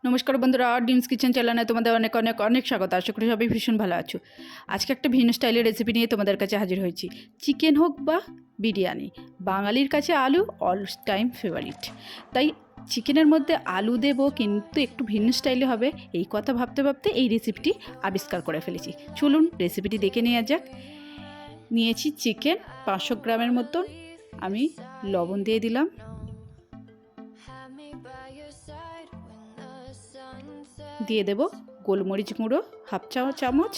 নমস্কার বন্ধুরা, ডিমস কিচেন চ্যানেলে তোমাদের অনেক অনেক অনেক স্বাগত। আশা করি সবাই ভীষণ ভালো আছো। আজকে একটা ভিন্ন স্টাইলের রেসিপি নিয়ে তোমাদের কাছে হাজির হয়েছি। চিকেন হোক বা বিরিয়ানি, বাঙালির কাছে আলু অল টাইম ফেভারিট। তাই চিকেনের মধ্যে আলু দেবো, কিন্তু একটু ভিন্ন স্টাইলে হবে, এই কথা ভাবতে ভাবতে এই রেসিপিটি আবিষ্কার করে ফেলেছি। চলুন রেসিপিটি দেখে নেওয়া যাক। নিয়েছি চিকেন 500 গ্রামের মতন। আমি লবণ দিয়ে দিলাম, দিয়ে দেব গোলমরিচ গুঁড়ো হাফ চামচ,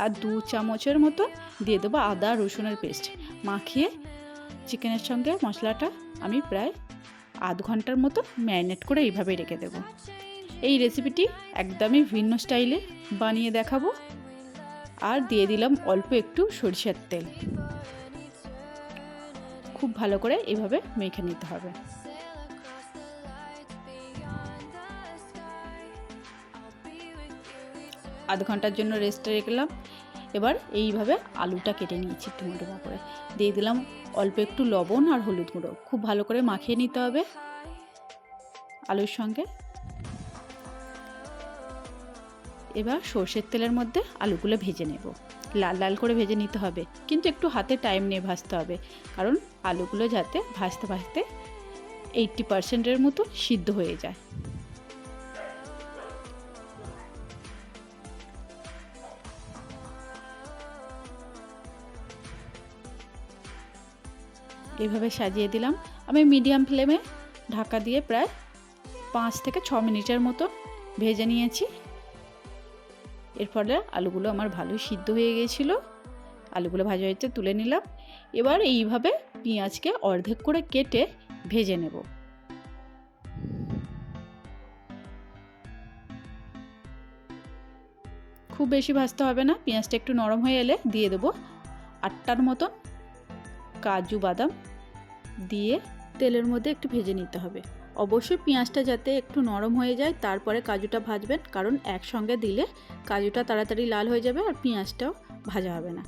আর 2 চামচের মতো দিয়ে দেবো আদা রসুনের পেস্ট। মাখিয়ে চিকেনের সঙ্গে মশলাটা আমি প্রায় আধ ঘন্টার মতো ম্যারিনেট করে এইভাবে রেখে দেব। এই রেসিপিটি একদমই ভিন্ন স্টাইলে বানিয়ে দেখাবো। আর দিয়ে দিলাম অল্প একটু সরিষার তেল। খুব ভালো করে এইভাবে মেখে নিতে হবে। আধ ঘন্টার জন্য রেস্টে রাখলাম। এবার এইভাবে আলুটা কেটে নিয়েছি টমেটো করে, দিয়ে দিলাম অল্প একটু লবণ আর হলুদ গুঁড়ো। খুব ভালো করে মাখিয়ে নিতে হবে আলুর সঙ্গে। এবার সর্ষের তেলের মধ্যে আলুগুলো ভেজে নেব। লাল লাল করে ভেজে নিতে হবে, কিন্তু একটু হাতে টাইম নিয়ে ভাজতে হবে, কারণ আলুগুলো যাতে ভাজতে ভাজতে 80% মতো সিদ্ধ হয়ে যায়। এইভাবে সাজিয়ে দিলাম। আমি মিডিয়াম ফ্লেমে ঢাকা দিয়ে প্রায় 5 থেকে 6 মিনিটের মতো ভেজে নিয়েছি। এর ফলে আলুগুলো আমার ভালোই সিদ্ধ হয়ে গিয়েছিল। আলুগুলো ভাজা হয়েছে, তুলে নিলাম। এবার এইভাবে পেঁয়াজকে অর্ধেক করে কেটে ভেজে নেব। খুব বেশি ভাজতে হবে না, পেঁয়াজটা একটু নরম হয়ে এলে দিয়ে দেবো 8টার মতন কাজু বাদাম, দিয়ে তেলের মধ্যে একটু ভেজে নিতে হবে। অবশ্যই পেঁয়াজটা যাতে একটু নরম হয়ে যায়, তারপরে কাজুটা ভাজবেন, কারণ একসঙ্গে দিলে কাজুটা তাড়াতাড়ি লাল হয়ে যাবে আর পেঁয়াজটাও ভাজা হবে না।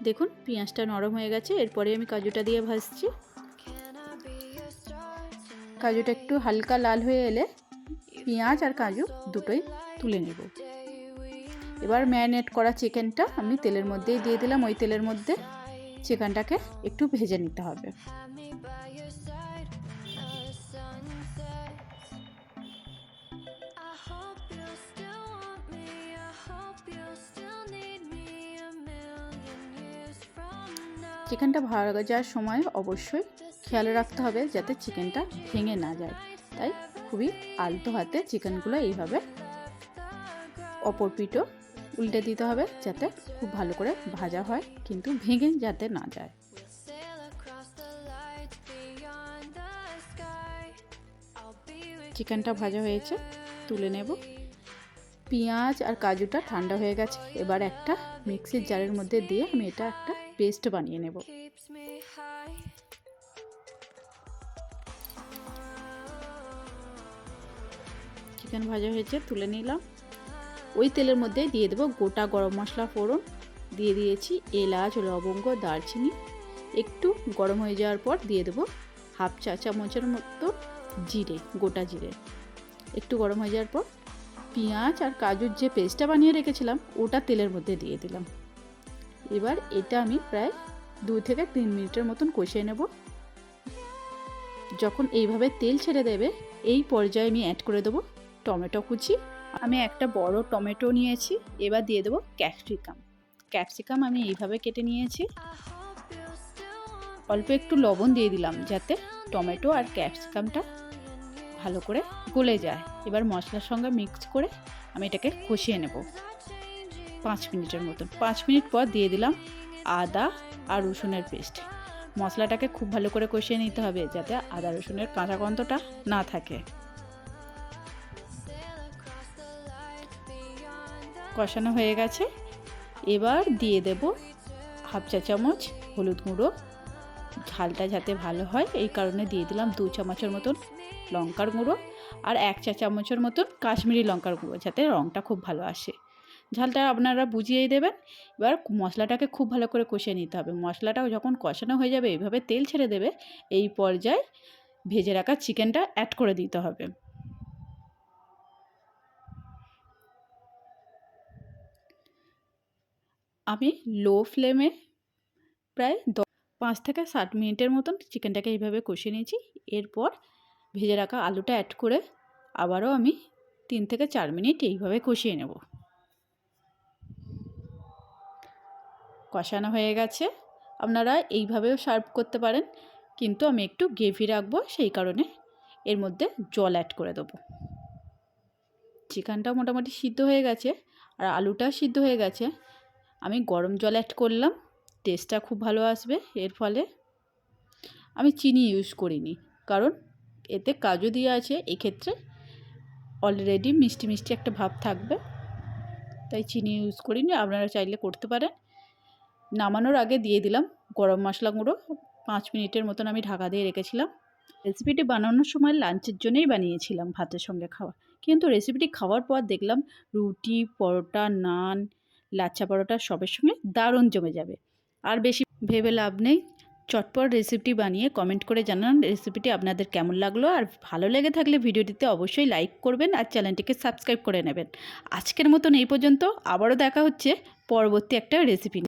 দেখুন পেঁয়াজটা নরম হয়ে গেছে। এরপরে আমি কাজুটা দিয়ে ভাজছি। কাজুটা একটু হালকা লাল হয়ে এলে পেঁয়াজ আর কাজু দুটোই তুলে নেব। এবার ম্যারিনেট করা চিকেনটা আমি তেলের মধ্যেই দিয়ে দিলাম। ওই তেলের মধ্যে চিকেনটাকে একটু ভেজে নিতে হবে। চিকেনটা ভাজার সময় অবশ্যই খেয়াল রাখতে হবে যাতে চিকেনটা ভেঙে না যায়। তাই খুবই আলতো হাতে চিকেনগুলো এইভাবে অপর পিঠও উল্টে দিতে হবে, যাতে খুব ভালো করে ভাজা হয়, কিন্তু ভেঙে যাতে না যায়। চিকেনটা ভাজা হয়েছে, তুলে নেব। পেঁয়াজ আর কাজুটা ঠান্ডা হয়ে গেছে। এবার একটা মিক্সির জারের মধ্যে দিয়ে আমি এটা একটা পেস্ট বানিয়ে নেব। চিকেন ভাজা হয়েছে, তুলে নিলাম। ওই তেলের মধ্যে দিয়ে দেবো গোটা গরম মশলা ফোড়ন। দিয়ে দিয়েছি এলাচ, লবঙ্গ, দারচিনি। একটু গরম হয়ে যাওয়ার পর দিয়ে দেবো হাফ চা চামচের মতো জিরে, গোটা জিরে। একটু গরম হয়ে যাওয়ার পর পেঁয়াজ আর কাজুর যে পেস্টটা বানিয়ে রেখেছিলাম ওটা তেলের মধ্যে দিয়ে দিলাম। এবার এটা আমি প্রায় 2 থেকে 3 মিনিটের মতন কষিয়ে নেব। যখন এইভাবে তেল ছেড়ে দেবে, এই পর্যায়ে আমি অ্যাড করে দেবো টমেটো কুচি। আমি একটা বড় টমেটো নিয়েছি। এবার দিয়ে দেবো ক্যাপসিকাম আমি এইভাবে কেটে নিয়েছি। অল্প একটু লবণ দিয়ে দিলাম যাতে টমেটো আর ক্যাপসিকামটা ভালো করে গলে যায়। এবার মশলার সঙ্গে মিক্স করে আমি এটাকে কষিয়ে নেব 5 মিনিটের মতন। 5 মিনিট পর দিয়ে দিলাম আদা আর রসুনের পেস্ট। মশলাটাকে খুব ভালো করে কষিয়ে নিতে হবে যাতে আদা রসুনের কাঁচা গন্ধটা না থাকে। কষানো হয়ে গেছে। এবার দিয়ে দেব হাফ চা চামচ হলুদ গুঁড়ো। ঝালটা যাতে ভালো হয় এই কারণে দিয়ে দিলাম 2 চামচের মতন লঙ্কার গুঁড়ো, আর 1 চা চামচের মতন কাশ্মীরি লঙ্কার গুঁড়ো, যাতে রঙটা খুব ভালো আসে। ঝালটা আপনারা বুঝিয়েই দেবেন। এবার মশলাটাকে খুব ভালো করে কষিয়ে নিতে হবে। মশলাটাও যখন কষানো হয়ে যাবে, এইভাবে তেল ছেড়ে দেবে, এই পর্যায়ে ভেজে রাখা চিকেনটা অ্যাড করে দিতে হবে। আমি লো ফ্লেমে প্রায় 5 থেকে 7 মিনিটের মতন চিকেনটাকে এইভাবে কষিয়ে নিয়েছি। এরপর ভেজে রাখা আলুটা অ্যাড করে আবারও আমি 3 থেকে 4 মিনিট এইভাবে কষিয়ে নেব। কষানো হয়ে গেছে। আপনারা এইভাবেও সার্ভ করতে পারেন, কিন্তু আমি একটু গ্রেভি রাখবো, সেই কারণে এর মধ্যে জল অ্যাড করে দেবো। চিকেনটাও মোটামুটি সিদ্ধ হয়ে গেছে আর আলুটাও সিদ্ধ হয়ে গেছে। আমি গরম জল অ্যাড করলাম, টেস্টটা খুব ভালো আসবে। এর ফলে আমি চিনি ইউজ করিনি, কারণ এতে কাজু দেওয়া আছে, এক্ষেত্রে অলরেডি মিষ্টি মিষ্টি একটা ভাব থাকবে, তাই চিনি ইউজ করিনি। আপনারা চাইলে করতে পারেন। নামানোর আগে দিয়ে দিলাম গরম মশলা গুঁড়ো। 5 মিনিটের মতন আমি ঢাকা দিয়ে রেখেছিলাম। রেসিপিটি বানানোর সময় লাঞ্চের জন্যই বানিয়েছিলাম, ভাতের সঙ্গে খাওয়া, কিন্তু রেসিপিটি খাওয়ার পর দেখলাম রুটি, পরোটা, নান, লাচ্ছা পরোটা সবের সঙ্গে দারুণ জমে যাবে। আর বেশি ভেবে লাভ নেই, চটপট রেসিপিটি বানিয়ে কমেন্ট করে জানান রেসিপিটি আপনাদের কেমন লাগলো। আর ভালো লেগে থাকলে ভিডিওটিতে অবশ্যই লাইক করবেন আর চ্যানেলটিকে সাবস্ক্রাইব করে নেবেন। আজকের মতন এই পর্যন্ত। আবারও দেখা হচ্ছে পরবর্তী একটা রেসিপি।